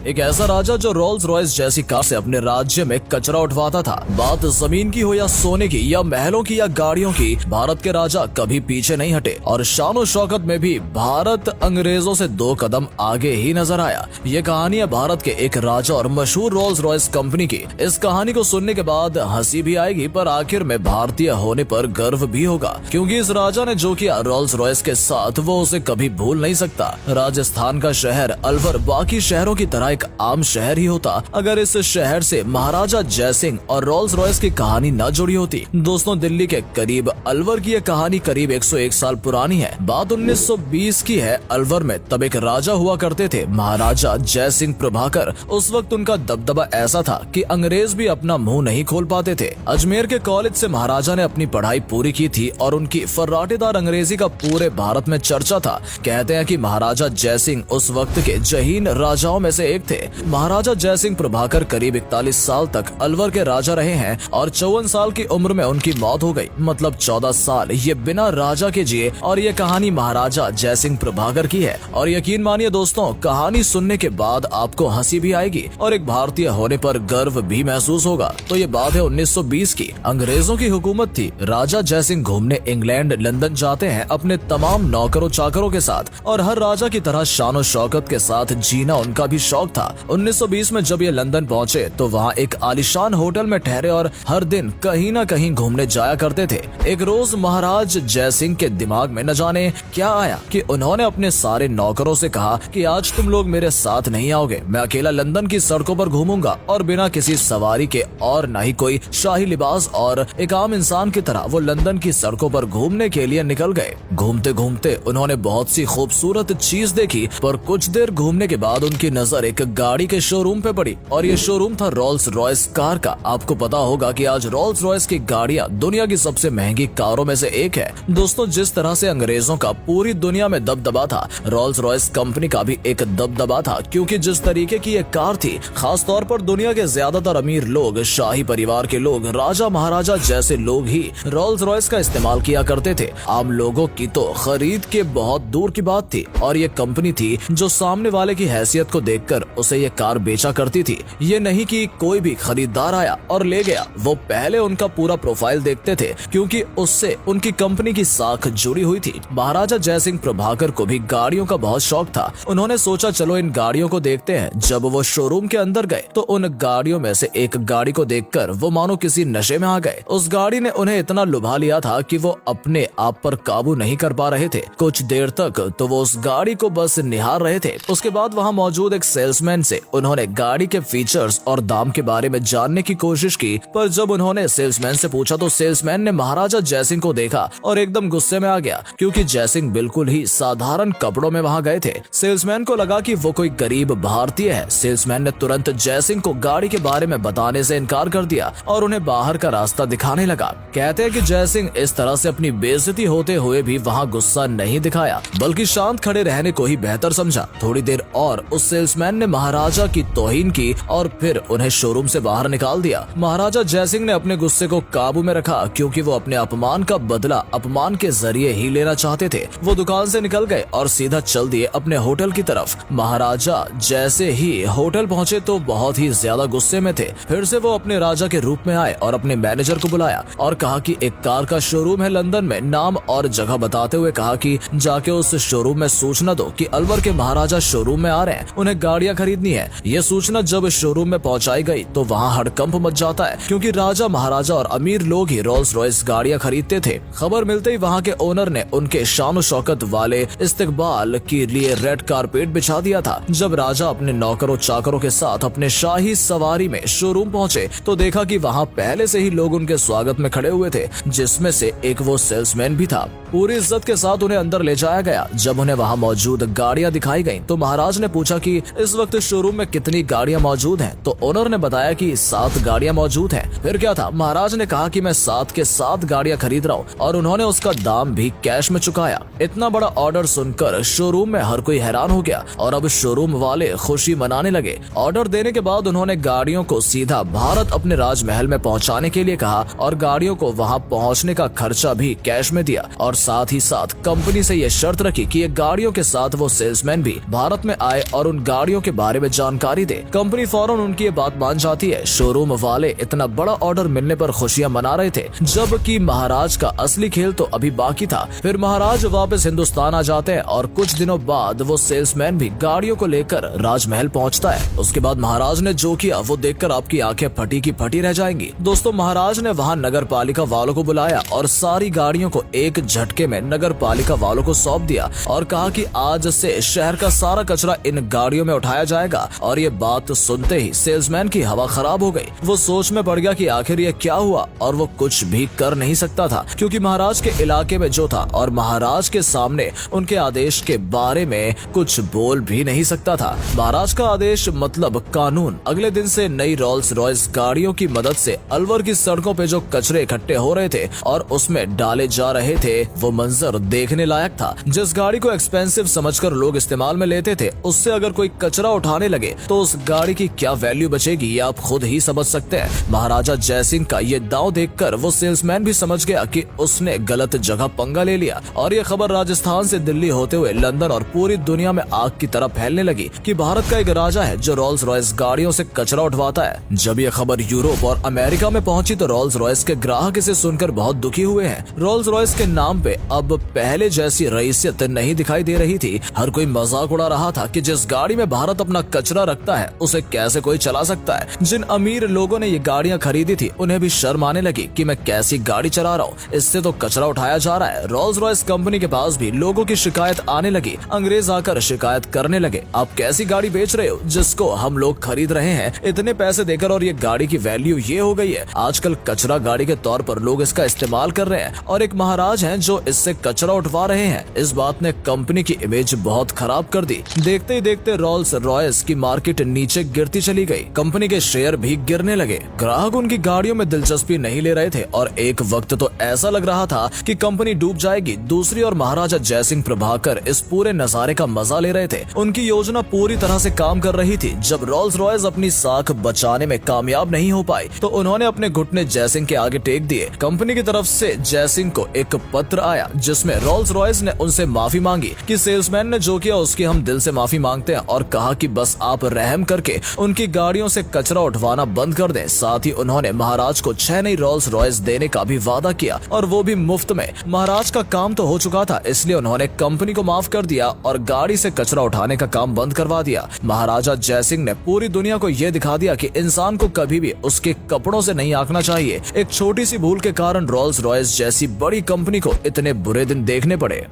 एक ऐसा राजा जो रोल्स रॉयस जैसी कार से अपने राज्य में कचरा उठवाता था। बात जमीन की हो या सोने की या महलों की या गाड़ियों की, भारत के राजा कभी पीछे नहीं हटे और शान शौकत में भी भारत अंग्रेजों से 2 कदम आगे ही नजर आया। ये कहानी है भारत के एक राजा और मशहूर रोल्स रॉयस कंपनी की। इस कहानी को सुनने के बाद हंसी भी आएगी, पर आखिर में भारतीय होने पर गर्व भी होगा, क्योंकि इस राजा ने जो किया रोल्स रॉयस के साथ वो उसे कभी भूल नहीं सकता। राजस्थान का शहर अलवर बाकी शहरों की तरह एक आम शहर ही होता अगर इस शहर से महाराजा जयसिंह और रोल्स रॉयस की कहानी न जुड़ी होती। दोस्तों, दिल्ली के करीब अलवर की यह कहानी करीब 101 साल पुरानी है। बात 1920 की है। अलवर में तब एक राजा हुआ करते थे, महाराजा जयसिंह प्रभाकर। उस वक्त उनका दबदबा ऐसा था कि अंग्रेज भी अपना मुंह नहीं खोल पाते थे। अजमेर के कॉलेज से महाराजा ने अपनी पढ़ाई पूरी की थी और उनकी फर्राटेदार अंग्रेजी का पूरे भारत में चर्चा था। कहते हैं कि महाराजा जयसिंह उस वक्त के जहीन राजाओं में से एक थे। महाराजा जयसिंह प्रभाकर करीब 41 साल तक अलवर के राजा रहे हैं और 54 साल की उम्र में उनकी मौत हो गई। मतलब 14 साल ये बिना राजा के जिए। और ये कहानी महाराजा जयसिंह प्रभाकर की है। और यकीन मानिए दोस्तों, कहानी सुनने के बाद आपको हंसी भी आएगी और एक भारतीय होने पर गर्व भी महसूस होगा। तो ये बात है 1920 की। अंग्रेजों की हुकूमत थी। राजा जयसिंह घूमने इंग्लैंड लंदन जाते हैं अपने तमाम नौकरों चाकरों के साथ, और हर राजा की तरह शान शौकत के साथ जीना उनका भी शौक था। 1920 में जब ये लंदन पहुंचे तो वहाँ एक आलीशान होटल में ठहरे और हर दिन कहीं न कहीं घूमने जाया करते थे। एक रोज महाराज जयसिंह के दिमाग में न जाने क्या आया कि उन्होंने अपने सारे नौकरों से कहा कि आज तुम लोग मेरे साथ नहीं आओगे, मैं अकेला लंदन की सड़कों पर घूमूंगा। और बिना किसी सवारी के और न ही कोई शाही लिबास और एक आम इंसान की तरह वो लंदन की सड़कों पर घूमने के लिए निकल गए। घूमते घूमते उन्होंने बहुत सी खूबसूरत चीज देखी, पर कुछ देर घूमने के बाद उनकी नजर एक गाड़ी के शोरूम पे पड़ी और ये शोरूम था रोल्स रॉयस कार का। आपको पता होगा कि आज रोल्स रॉयस की गाड़ियां दुनिया की सबसे महंगी कारों में से एक है। दोस्तों, जिस तरह से अंग्रेजों का पूरी दुनिया में दबदबा था, रोल्स रॉयस कंपनी का भी एक दबदबा था, क्योंकि जिस तरीके की ये कार थी, खास तौर पर दुनिया के ज्यादातर अमीर लोग, शाही परिवार के लोग, राजा महाराजा जैसे लोग ही रोल्स रॉयस का इस्तेमाल किया करते थे। आम लोगों की तो खरीद के बहुत दूर की बात थी। और ये कंपनी थी जो सामने वाले की हैसियत को देखकर उसे ये कार बेचा करती थी। ये नहीं कि कोई भी खरीदार आया और ले गया, वो पहले उनका पूरा प्रोफाइल देखते थे, क्योंकि उससे उनकी कंपनी की साख जुड़ी हुई थी। महाराजा जयसिंह प्रभाकर को भी गाड़ियों का बहुत शौक था। उन्होंने सोचा चलो इन गाड़ियों को देखते हैं। जब वो शोरूम के अंदर गए तो उन गाड़ियों में से एक गाड़ी को देखकर वो मानो किसी नशे में आ गए। उस गाड़ी ने उन्हें इतना लुभा लिया था कि वो अपने आप पर काबू नहीं कर पा रहे थे। कुछ देर तक तो वो उस गाड़ी को बस निहार रहे थे। उसके बाद वहाँ मौजूद एक सेल्समैन से उन्होंने गाड़ी के फीचर्स और दाम के बारे में जानने की कोशिश की, पर जब उन्होंने सेल्समैन से पूछा तो सेल्समैन ने महाराजा जयसिंह को देखा और एकदम गुस्से में आ गया, क्योंकि जयसिंह बिल्कुल ही साधारण कपड़ों में वहाँ गए थे। सेल्समैन को लगा कि वो कोई गरीब भारतीय है। सेल्समैन ने तुरंत जयसिंह को गाड़ी के बारे में बताने से इनकार कर दिया और उन्हें बाहर का रास्ता दिखाने लगा। कहते हैं कि जयसिंह इस तरह से अपनी बेइज्जती होते हुए भी वहाँ गुस्सा नहीं दिखाया, बल्कि शांत खड़े रहने को ही बेहतर समझा। थोड़ी देर और उस सेल्समैन ने महाराजा की तौहीन की और फिर उन्हें शोरूम से बाहर निकाल दिया। महाराजा जयसिंह ने अपने गुस्से को काबू में रखा, क्योंकि वो अपने अपमान का बदला अपमान के जरिए ही लेना चाहते थे। वो दुकान से निकल गए और सीधा चल दिए अपने होटल की तरफ। महाराजा जैसे ही होटल पहुंचे तो बहुत ही ज्यादा गुस्से में थे। फिर से वो अपने राजा के रूप में आए और अपने मैनेजर को बुलाया और कहा कि एक कार का शोरूम है लंदन में। नाम और जगह बताते हुए कहा कि जाके उस शोरूम में सूचना दो कि अलवर के महाराजा शोरूम में आ रहे हैं, उन्हें गाड़ियां खरीदनी है। ये सूचना जब शोरूम में पहुंचाई गई तो वहाँ हड़कंप मच जाता है, क्योंकि राजा महाराजा और अमीर लोग ही रोल्स रॉयस गाड़ियां खरीदते थे। खबर मिलते ही वहाँ के ओनर ने उनके शान शौकत वाले इस्तकबाल के लिए रेड कारपेट बिछा दिया था। जब राजा अपने नौकरों चाकरों के साथ अपने शाही सवारी में शोरूम पहुंचे तो देखा कि वहाँ पहले से ही लोग उनके स्वागत में खड़े हुए थे, जिसमें से एक वो सेल्समैन भी था। पूरी इज्जत के साथ उन्हें अंदर ले जाया गया। जब उन्हें वहाँ मौजूद गाड़ियां दिखाई गईं, तो महाराज ने पूछा कि इस वक्त शोरूम में कितनी गाड़ियां मौजूद हैं। तो ओनर ने बताया कि 7 गाड़ियां मौजूद हैं। फिर क्या था, महाराज ने कहा कि मैं 7 के 7 गाड़ियां खरीद रहा हूँ, और उन्होंने उसका दाम भी कैश में चुकाया। इतना बड़ा ऑर्डर सुनकर शोरूम में हर कोई हैरान हो गया और अब शोरूम वाले खुशी मनाने लगे। ऑर्डर देने के बाद उन्होंने गाड़ियों को सीधा भारत अपने राजमहल में पहुँचाने के लिए कहा और गाड़ियों को वहाँ पहुँचने का खर्चा भी कैश में दिया, और साथ ही साथ कंपनी से ये शर्त रखी कि ये गाड़ियों के साथ वो सेल्समैन भी भारत में आए और उन गाड़ियों के के बारे में जानकारी दे। कंपनी फौरन उनकी ये बात मान जाती है। शोरूम वाले इतना बड़ा ऑर्डर मिलने पर खुशियां मना रहे थे, जबकि महाराज का असली खेल तो अभी बाकी था। फिर महाराज वापस हिंदुस्तान आ जाते हैं और कुछ दिनों बाद वो सेल्समैन भी गाड़ियों को लेकर राजमहल पहुंचता है। उसके बाद महाराज ने जो किया वो देखकर आपकी आंखें फटी की फटी रह जाएंगी। दोस्तों, महाराज ने वहाँ नगर पालिका वालों को बुलाया और सारी गाड़ियों को एक झटके में नगर पालिका वालों को सौंप दिया और कहा कि आज से शहर का सारा कचरा इन गाड़ियों में उठाया जाएगा। और ये बात सुनते ही सेल्समैन की हवा खराब हो गई। वो सोच में पड़ गया कि आखिर ये क्या हुआ, और वो कुछ भी कर नहीं सकता था क्योंकि महाराज के इलाके में जो था और महाराज के सामने उनके आदेश के बारे में कुछ बोल भी नहीं सकता था। महाराज का आदेश मतलब कानून। अगले दिन से नई रोल्स रॉयस गाड़ियों की मदद से अलवर की सड़कों पे जो कचरे इकट्ठे हो रहे थे और उसमें डाले जा रहे थे, वो मंजर देखने लायक था। जिस गाड़ी को एक्सपेंसिव समझकर लोग इस्तेमाल में लेते थे, उससे अगर कोई कचरा उठाने लगे तो उस गाड़ी की क्या वैल्यू बचेगी, ये आप खुद ही समझ सकते हैं। महाराजा जयसिंह का ये दांव देखकर वो सेल्समैन भी समझ गया कि उसने गलत जगह पंगा ले लिया और ये खबर राजस्थान से दिल्ली होते हुए लंदन और पूरी दुनिया में आग की तरह फैलने लगी कि भारत का एक राजा है जो रोल्स रॉयस गाड़ियों से कचरा उठवाता है। जब ये खबर यूरोप और अमेरिका में पहुंची तो रोल्स रॉयस के ग्राहक इसे सुनकर बहुत दुखी हुए हैं। रोल्स रॉयस के नाम पे अब पहले जैसी रईसियत नहीं दिखाई दे रही थी। हर कोई मजाक उड़ा रहा था कि जिस गाड़ी में भारत अपना कचरा रखता है उसे कैसे कोई चला सकता है। जिन अमीर लोगों ने ये गाड़ियां खरीदी थी उन्हें भी शर्म आने लगी कि मैं कैसी गाड़ी चला रहा हूँ, इससे तो कचरा उठाया जा रहा है। रोल्स रॉयस कंपनी के पास भी लोगों की शिकायत आने लगी। अंग्रेज आकर शिकायत करने लगे, आप कैसी गाड़ी बेच रहे हो जिसको हम लोग खरीद रहे हैं इतने पैसे देकर, और ये गाड़ी की वैल्यू ये हो गई है। आजकल कचरा गाड़ी के तौर पर लोग इसका इस्तेमाल कर रहे हैं और एक महाराज हैं जो इससे कचरा उठवा रहे हैं। इस बात ने कंपनी की इमेज बहुत खराब कर दी। देखते ही देखते रोल्स रॉयस की मार्केट नीचे गिरती चली गई। कंपनी के शेयर भी गिरने लगे। ग्राहक उनकी गाड़ियों में दिलचस्पी नहीं ले रहे थे और एक वक्त तो ऐसा लग रहा था कि कंपनी डूब जाएगी। दूसरी ओर महाराजा जयसिंह प्रभाकर इस पूरे नजारे का मजा ले रहे थे। उनकी योजना पूरी तरह से काम कर रही थी। जब रोल्स रॉयस अपनी साख बचाने में कामयाब नहीं हो पाई तो उन्होंने अपने घुटने जयसिंह के आगे टेक दिए। कंपनी की तरफ से जयसिंह को एक पत्र आया जिसमें रोल्स रॉयस ने उनसे माफी मांगी कि सेल्समैन ने जो किया उसकी हम दिल से माफी मांगते हैं, और कहा कि बस आप रहम करके उनकी गाड़ियों से कचरा उठवाना बंद कर दें। साथ ही उन्होंने महाराज को 6 नई रोल्स रॉयस देने का भी वादा किया और वो भी मुफ्त में। महाराज का काम तो हो चुका था, इसलिए उन्होंने कंपनी को माफ कर दिया और गाड़ी से कचरा उठाने का काम बंद करवा दिया। महाराजा जयसिंह ने पूरी दुनिया को यह दिखा दिया कि इंसान को कभी भी उसके कपड़ों से नहीं आंकना चाहिए। एक छोटी सी भूल के कारण रोल्स रॉयस जैसी बड़ी कंपनी को इतने बुरे दिन देखने पड़े।